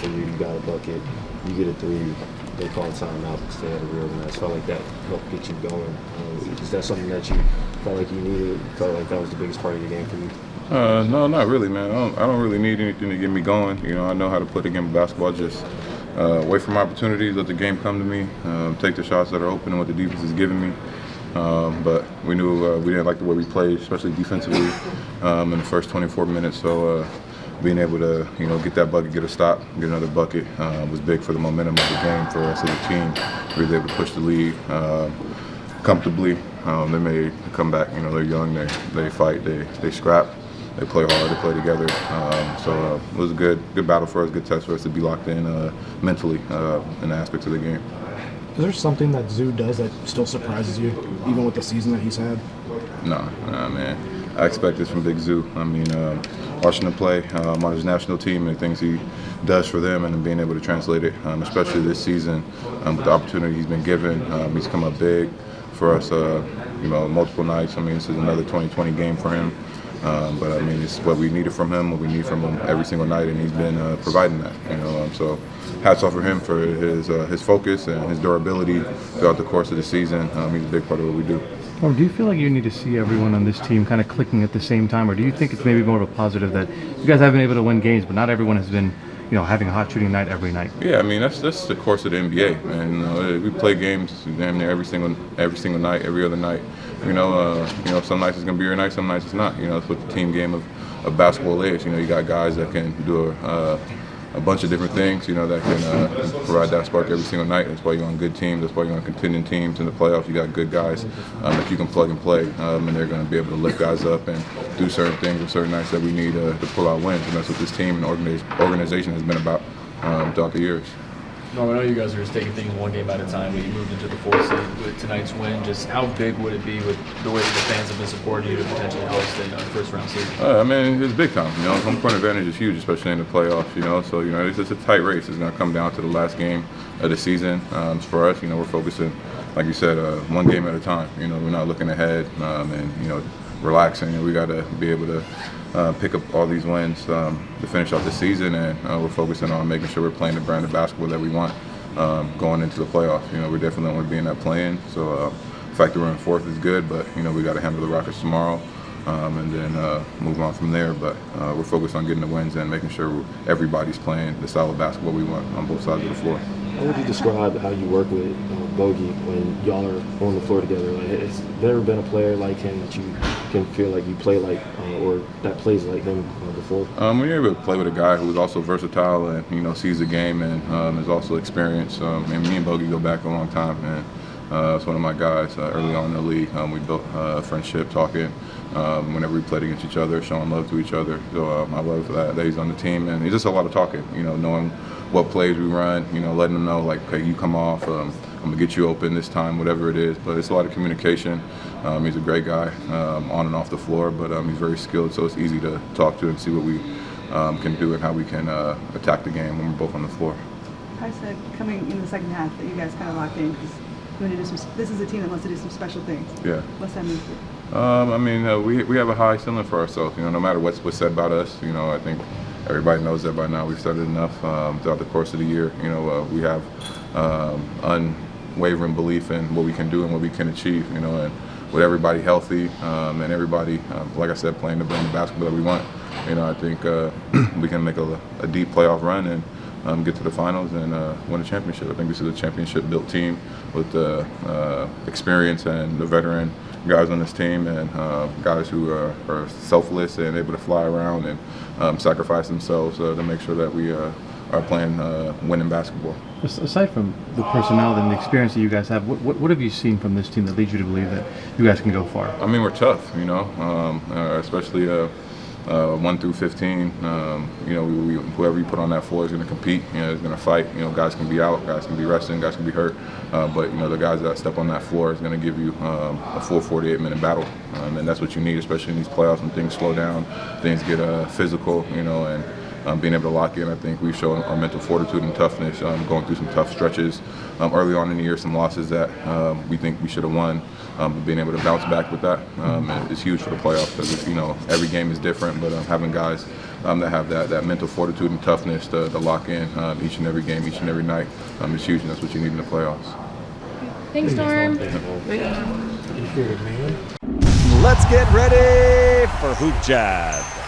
for you. You got a bucket, you get a three. They call timeout because they had a real nice. Felt like that helped get you going. Is that something that you felt like you needed? Felt like that was the biggest part of the game for you? No, not really, man. I don't really need anything to get me going. You know, I know how to play the game of basketball. Just wait for my opportunities, let the game come to me, take the shots that are open and what the defense is giving me. But we knew we didn't like the way we played, especially defensively in the first 24 minutes. So being able to, get that bucket, get a stop, get another bucket was big for the momentum of the game for us as a team. We were able to push the lead comfortably. They may come back. They're young. They fight. They scrap. They play hard. They play together. So it was a good battle for us, good test for us to be locked in mentally in the aspects of the game. Is there something that Zoo does that still surprises you, even with the season that he's had? Nah, man. I expect this from Big Zoo. I mean, watching him play on his national team and the things he does for them and being able to translate it, especially this season with the opportunity he's been given. He's come up big for us, multiple nights. I mean, this is another 2020 game for him. But I mean, it's what we needed from him, what we need from him every single night, and he's been providing that. So hats off for him for his focus and his durability throughout the course of the season. He's a big part of what we do. Or do you feel like you need to see everyone on this team kind of clicking at the same time, or do you think it's maybe more of a positive that you guys have been able to win games, but not everyone has been, having a hot shooting night every night? Yeah, I mean that's the course of the NBA, and we play games damn near every single night, every other night. Some nights it's gonna be your night, some nights it's not. That's what the team game of basketball is. You got guys that can do a bunch of different things, that can provide that spark every single night. That's why you're on good teams. That's why you're on contending teams in the playoffs. You got good guys that you can plug and play, and they're going to be able to lift guys up and do certain things on certain nights that we need to pull out wins. And that's what this team and organization has been about throughout the years. Norm, I know you guys are just taking things one game at a time, but you moved into the fourth seed with tonight's win. Just how big would it be with the way that the fans have been supporting you to potentially host a first-round series? I mean, it's big time. Home court advantage is huge, especially in the playoffs. So it's a tight race. It's going to come down to the last game of the season. For us, we're focusing, like you said, one game at a time. We're not looking ahead and relaxing. We got to be able to pick up all these wins to finish off the season, and we're focusing on making sure we're playing the brand of basketball that we want going into the playoffs. We definitely want to be in that play-in. So the fact that we're in fourth is good, but we got to handle the Rockets tomorrow and then move on from there. But we're focused on getting the wins and making sure everybody's playing the style of basketball we want on both sides of the floor. How would you describe how you work with Bogey when y'all are on the floor together? Has there ever been a player like him that you can feel like you play like, or that plays like him before? When you're able to play with a guy who's also versatile and sees the game and is also experienced, and me and Bogey go back a long time, and it's one of my guys early on in the league. We built a friendship, talking whenever we played against each other, showing love to each other. So I love that he's on the team, and it's just a lot of talking. Knowing what plays we run, letting them know, like, okay, you come off, I'm going to get you open this time, whatever it is. But it's a lot of communication. He's a great guy on and off the floor, but he's very skilled, so it's easy to talk to and see what we can do and how we can attack the game when we're both on the floor. I said coming in the second half that you guys kind of locked in because you want to do this is a team that wants to do some special things. Yeah. What's that mean for you? We have a high ceiling for ourselves. No matter what's said about us, I think everybody knows that by now. We've said it enough throughout the course of the year. We have unwavering belief in what we can do and what we can achieve. And with everybody healthy and everybody, like I said, playing the brand of basketball that we want, I think we can make a deep playoff run and get to the finals and win a championship. I think this is a championship-built team with the experience and the veteran guys on this team and guys who are selfless and able to fly around and sacrifice themselves to make sure that we are playing winning basketball. Aside from the personnel and the experience that you guys have, what have you seen from this team that leads you to believe that you guys can go far? I mean, we're tough, especially 1 through 15. Whoever you put on that floor is going to compete. Is going to fight. Guys can be out, guys can be resting, guys can be hurt. But the guys that step on that floor is going to give you a full 48-minute battle, and that's what you need, especially in these playoffs when things slow down, things get physical. And being able to lock in, I think we've shown our mental fortitude and toughness, going through some tough stretches early on in the year, some losses that we think we should have won. But being able to bounce back with that is huge for the playoffs because every game is different. But having guys that have that mental fortitude and toughness to lock in each and every game, each and every night. It's huge, and that's what you need in the playoffs. Thanks, Norm. Let's get ready for Hoop Jab.